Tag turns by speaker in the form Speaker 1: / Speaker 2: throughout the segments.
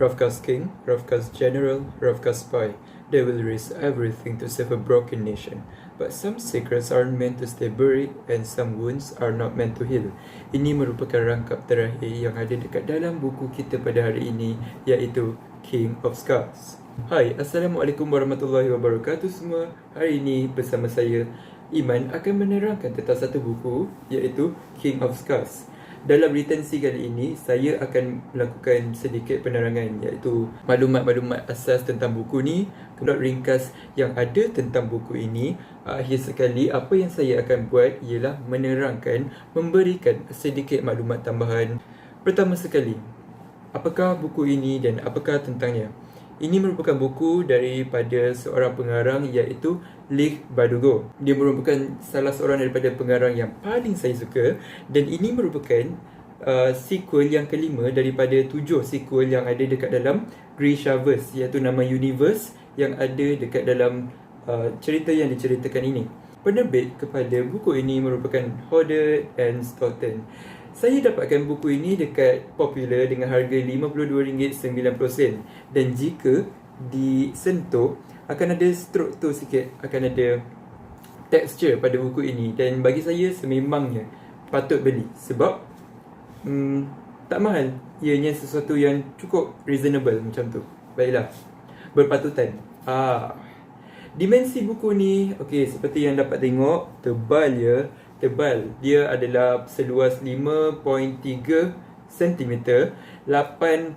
Speaker 1: Ravka's king, Ravka's general, Ravka's spy. They will risk everything to save a broken nation. But some secrets aren't meant to stay buried and some wounds are not meant to heal. Ini merupakan rangkap terakhir yang ada dekat dalam buku kita pada hari ini, iaitu King of Scars. Hai, Assalamualaikum warahmatullahi wabarakatuh semua. Hari ini bersama saya, Iman, akan menerangkan tentang satu buku, iaitu King of Scars. Dalam retensi kali ini, saya akan melakukan sedikit penerangan, iaitu maklumat-maklumat asas tentang buku ni, plot ringkas yang ada tentang buku ini. Akhir sekali, apa yang saya akan buat ialah menerangkan, memberikan sedikit maklumat tambahan. Pertama sekali, apakah buku ini dan apakah tentangnya? Ini merupakan buku daripada seorang pengarang, iaitu Leigh Bardugo. Dia merupakan salah seorang daripada pengarang yang paling saya suka, dan ini merupakan sequel yang kelima daripada 7 sequel yang ada dekat dalam Grishaverse, iaitu nama universe yang ada dekat dalam cerita yang diceritakan ini. Penerbit kepada buku ini merupakan Hodder and Stoughton. Saya dapatkan buku ini dekat Popular dengan harga RM52.90, dan jika disentuh akan ada struktur sikit, akan ada texture pada buku ini, dan bagi saya sememangnya patut beli sebab tak mahal. Ianya sesuatu yang cukup reasonable macam tu. Baiklah, berpatutan. Dimensi buku ni, okey, seperti yang dapat tengok, tebal ya. Tebal. Dia adalah seluas 5.3 cm, 8.2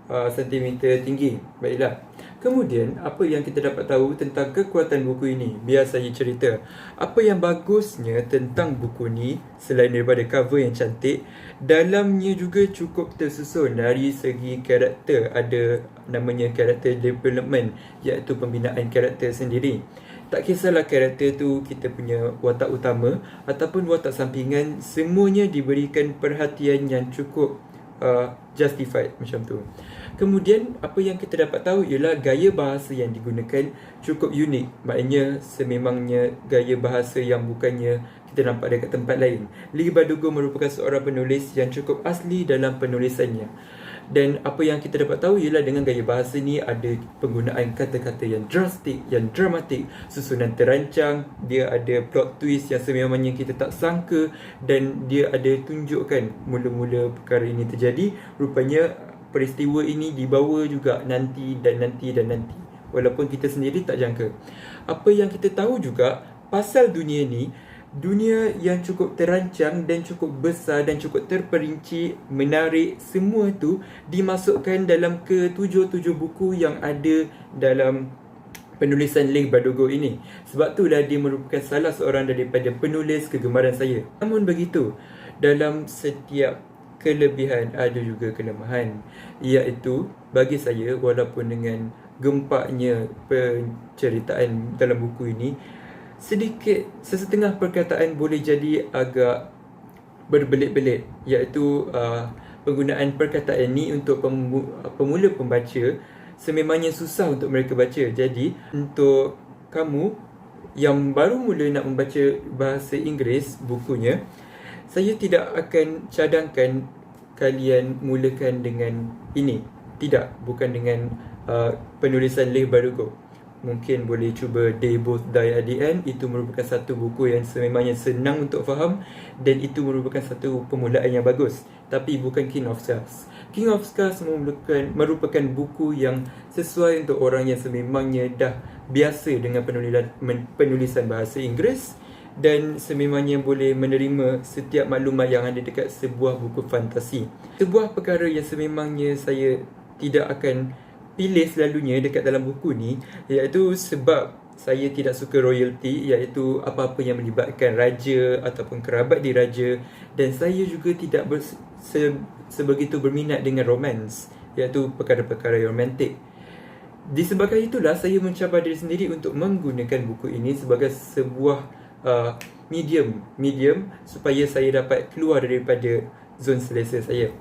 Speaker 1: cm tinggi. Baiklah. Kemudian, apa yang kita dapat tahu tentang kekuatan buku ini? Biar saya cerita. Apa yang bagusnya tentang buku ni, selain daripada cover yang cantik, dalamnya juga cukup tersusun dari segi karakter. Ada namanya character development, iaitu pembinaan karakter sendiri. Tak kisahlah karakter tu kita punya watak utama ataupun watak sampingan, semuanya diberikan perhatian yang cukup justified macam tu. Kemudian apa yang kita dapat tahu ialah gaya bahasa yang digunakan cukup unik. Maknanya sememangnya gaya bahasa yang bukannya kita nampak dekat tempat lain. Leigh Bardugo merupakan seorang penulis yang cukup asli dalam penulisannya. Dan apa yang kita dapat tahu ialah dengan gaya bahasa ni ada penggunaan kata-kata yang drastik, yang dramatik, susunan terancang, dia ada plot twist yang sememangnya kita tak sangka, dan dia ada tunjukkan mula-mula perkara ini terjadi, rupanya peristiwa ini dibawa juga nanti dan nanti dan nanti, walaupun kita sendiri tak jangka. Apa yang kita tahu juga pasal dunia ni, dunia yang cukup terancang dan cukup besar dan cukup terperinci, menarik, semua tu dimasukkan dalam ke-7 buku yang ada dalam penulisan Leigh Bardugo ini. Sebab itulah dia merupakan salah seorang daripada penulis kegemaran saya. Namun begitu, dalam setiap kelebihan ada juga kelemahan, iaitu bagi saya, walaupun dengan gempaknya penceritaan dalam buku ini, sedikit, sesetengah perkataan boleh jadi agak berbelit-belit, iaitu penggunaan perkataan ni untuk pemula pembaca sememangnya susah untuk mereka baca. Jadi untuk kamu yang baru mula nak membaca bahasa Inggeris bukunya, saya tidak akan cadangkan kalian mulakan dengan ini. Tidak, bukan dengan penulisan Leigh Bardugo. Mungkin boleh cuba They Both Die at the End. Itu merupakan satu buku yang sememangnya senang untuk faham, dan itu merupakan satu permulaan yang bagus. Tapi bukan King of Scars. King of Scars merupakan buku yang sesuai untuk orang yang sememangnya dah biasa dengan penulisan bahasa Inggeris, dan sememangnya boleh menerima setiap maklumat yang ada dekat sebuah buku fantasi. Sebuah perkara yang sememangnya saya tidak akan pilih selalunya dekat dalam buku ni, iaitu sebab saya tidak suka royalty, iaitu apa-apa yang melibatkan raja ataupun kerabat diraja, dan saya juga tidak sebegitu berminat dengan romance, iaitu perkara-perkara romantik. Disebabkan itulah saya mencabar diri sendiri untuk menggunakan buku ini sebagai sebuah medium supaya saya dapat keluar daripada zon selesa saya.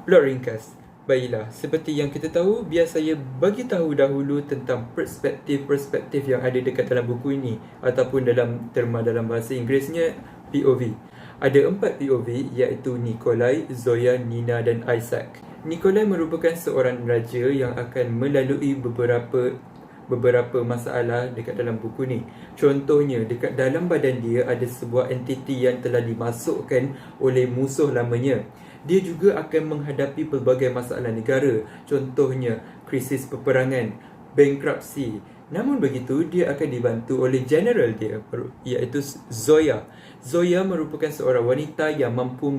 Speaker 1: Plot ringkas. Baiklah, seperti yang kita tahu, biar saya bagi tahu dahulu tentang perspektif yang ada dekat dalam buku ini, ataupun dalam terma dalam bahasa Inggerisnya POV. Ada 4 POV, iaitu Nikolai, Zoya, Nina dan Isaac. Nikolai merupakan seorang raja yang akan melalui beberapa masalah dekat dalam buku ni. Contohnya, dekat dalam badan dia ada sebuah entiti yang telah dimasukkan oleh musuh lamanya. Dia juga akan menghadapi pelbagai masalah negara. Contohnya, krisis peperangan, bankruptcy. Namun begitu, dia akan dibantu oleh general dia, iaitu Zoya. Zoya merupakan seorang wanita yang mampu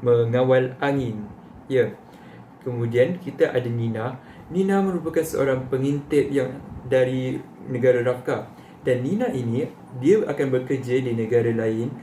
Speaker 1: mengawal angin. Ya. Kemudian kita ada Nina. Nina merupakan seorang pengintip yang dari negara Rafka. Dan Nina ini, dia akan bekerja di negara lain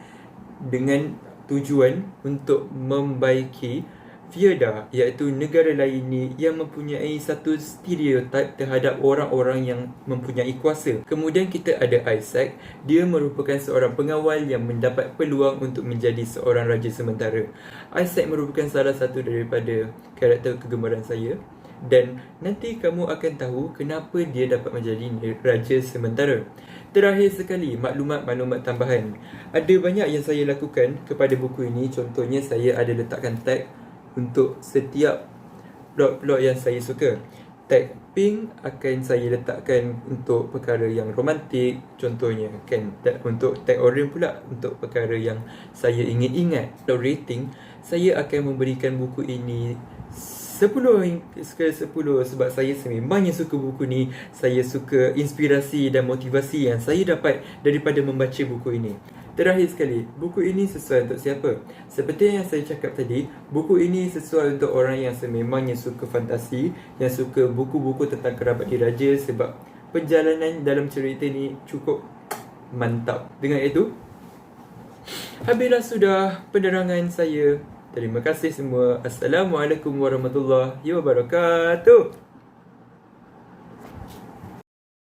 Speaker 1: dengan tujuan untuk membaiki Fieda, iaitu negara lain ni yang mempunyai satu stereotip terhadap orang-orang yang mempunyai kuasa. Kemudian kita ada Isaac. Dia merupakan seorang pengawal yang mendapat peluang untuk menjadi seorang raja sementara. Isaac merupakan salah satu daripada karakter kegemaran saya. Dan nanti kamu akan tahu kenapa dia dapat menjadi raja sementara. Terakhir sekali, maklumat-maklumat tambahan. Ada banyak yang saya lakukan kepada buku ini. Contohnya, saya ada letakkan tag untuk setiap plot-plot yang saya suka. Tag pink akan saya letakkan untuk perkara yang romantik, contohnya kan. Untuk tag orange pula untuk perkara yang saya ingin ingat. Untuk rating, saya akan memberikan buku ini 10/10 sebab saya sememangnya suka buku ni. Saya suka inspirasi dan motivasi yang saya dapat daripada membaca buku ini. Terakhir sekali, buku ini sesuai untuk siapa? Seperti yang saya cakap tadi, buku ini sesuai untuk orang yang sememangnya suka fantasi, yang suka buku-buku tentang kerabat diraja, sebab perjalanan dalam cerita ni cukup mantap. Dengan itu, habislah sudah penerangan saya. Terima kasih semua. Assalamualaikum warahmatullahi wabarakatuh.